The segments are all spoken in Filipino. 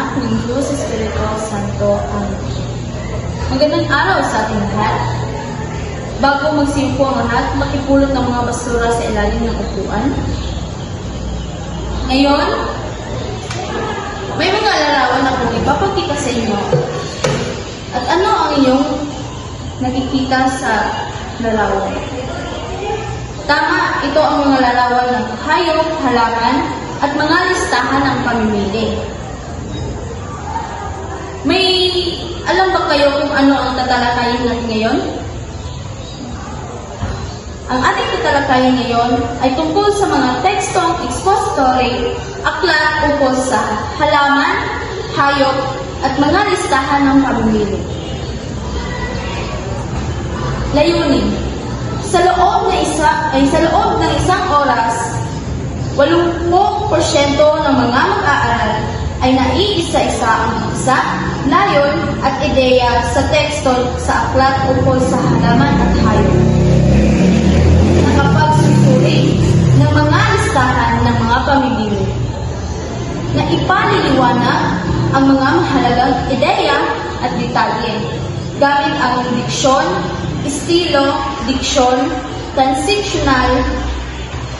Anak, ng Diyos, Espiritu Santo. Amen. Magandang araw sa ating lahat. Bago magsimpo ang lahat, makipulot ng mga basura sa ilalim ng upuan. Ngayon, may mga larawan akong ipapakita sa inyo. At ano ang inyong nakikita sa larawan? Tama, ito ang mga larawan ng hayop, halaman, at mga listahan ng pamimili. May alam ba kayo kung ano ang tatalakayin natin ngayon? Ang ating tatalakayin ngayon ay tungkol sa mga tekstong expository, aklat ukol sa halaman, hayop, at mga listahan ng pamimili. Layunin. Sa loob ng isang oras, 80% ng mga mag-aaral ay naiisa-isa ang isa, layon at ideya sa teksto sa aklat ukol sa halaman at hayop. Nakapagsusuri ng mga listahan ng mga pamimili na ipaliliwanag ang mga mahalagang ideya at detalye gamit ang diksyon, estilo, diksyon, transactional,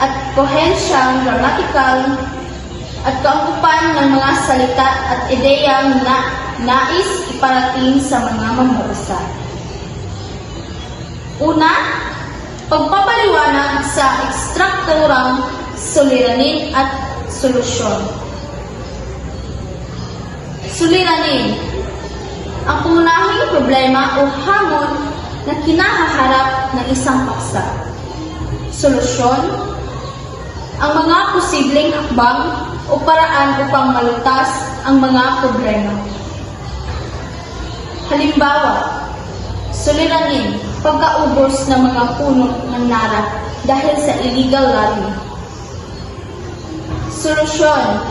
at kohensyang gramatikal at kaangkupan ng mga salita at ideyang nais iparating sa mga mamabasa. Una, pagpapaliwanag sa ekstrukturang suliranin at solusyon. Suliranin, ang pangunahing problema o hamon na kinahaharap ng isang paksa. Solusyon, ang mga posibleng hakbang o paraan upang malutas ang mga problema. Halimbawa, suliranin, pagkaubos ng mga puno ng nara dahil sa illegal logging. Solusyon,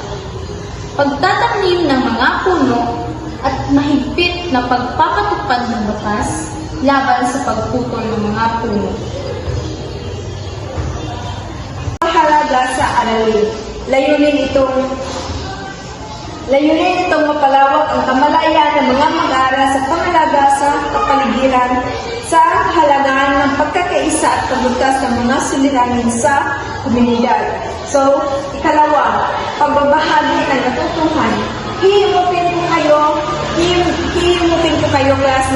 pagtatanim ng mga puno at mahigpit na pagpapatupad ng batas laban sa pagputol ng mga puno. Mahalaga sa aralin. Layunin itong mapalawak ang kamalayan ng mga mag-aaral sa pangalaga sa kapaligiran, sa halagaan ng pagkakaisa at pagbukas ng mga suliranin sa komunidad. So, ikalawa, pagbabahagi ng natutuhan. Hihimupin ko kayo class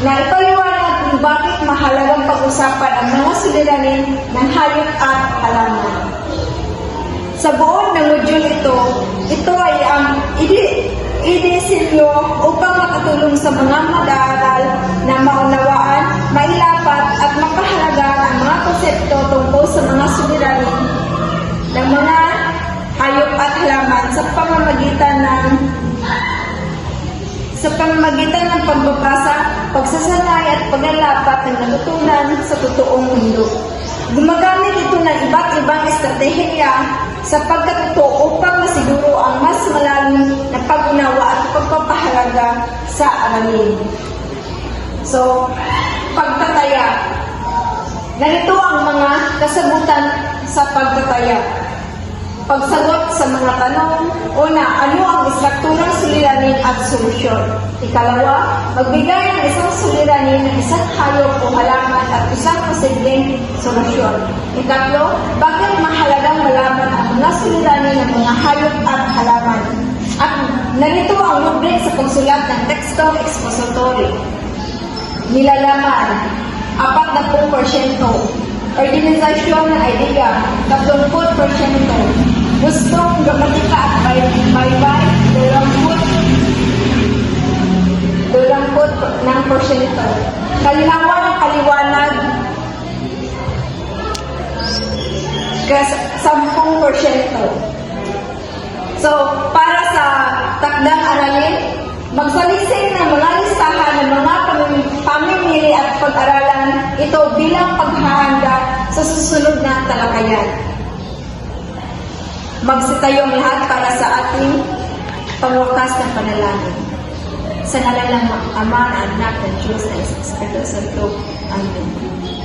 na ipaliwanag kung bakit mahalagang pag-usapan ang mga suliranin ng hayop at halaman. Sa buod ng module ito ay ang idisenyo upang makatulong sa mga mag-aaral na maunawaan, mailapat at mapahalagaan ang mga konsepto tungkol sa mga suliranin ng mga hayop at halaman sa pamamagitan ng pagbabasa, pagsasanay at paglalapat ng natutunan sa totoong mundo. Gumagamit ito ng iba't ibang estratehiya sa pagkatuto upang masiguro ang mas malalim na pag-unawa at pagpapahalaga sa aralin. So, pagtataya. Ganito ang mga kasagutan sa pagtataya. Pagsagot sa mga tanong. Una, ano ang istrukturang suliranin at solusyon? Ikalawa, magbigay ng isang suliranin ng isang hayop o halaman at isang posibleng solusyon. Ikatlo, bakit mahalagang malaman ang mga suliranin ng mga hayop at halaman? At narito ang rubric sa pagsulat ng tekstong expository. Nilalaman, 40%. Organisasyon ng idea, 30%. Gustong gramatika at baybay, 20% ng porsyento. Kalinawan ng paliwanag, 10%. So, para sa takdang aralin, magsalising ng mga listahan ng mga pamimili at pag-aralan ito bilang paghahanda sa susunod na talakayan. Magsitayong lahat para sa ating pangwakas na panalangin. Sa ngalan ng Ama, Anak, at Diyos na Espiritu Santo. Amen.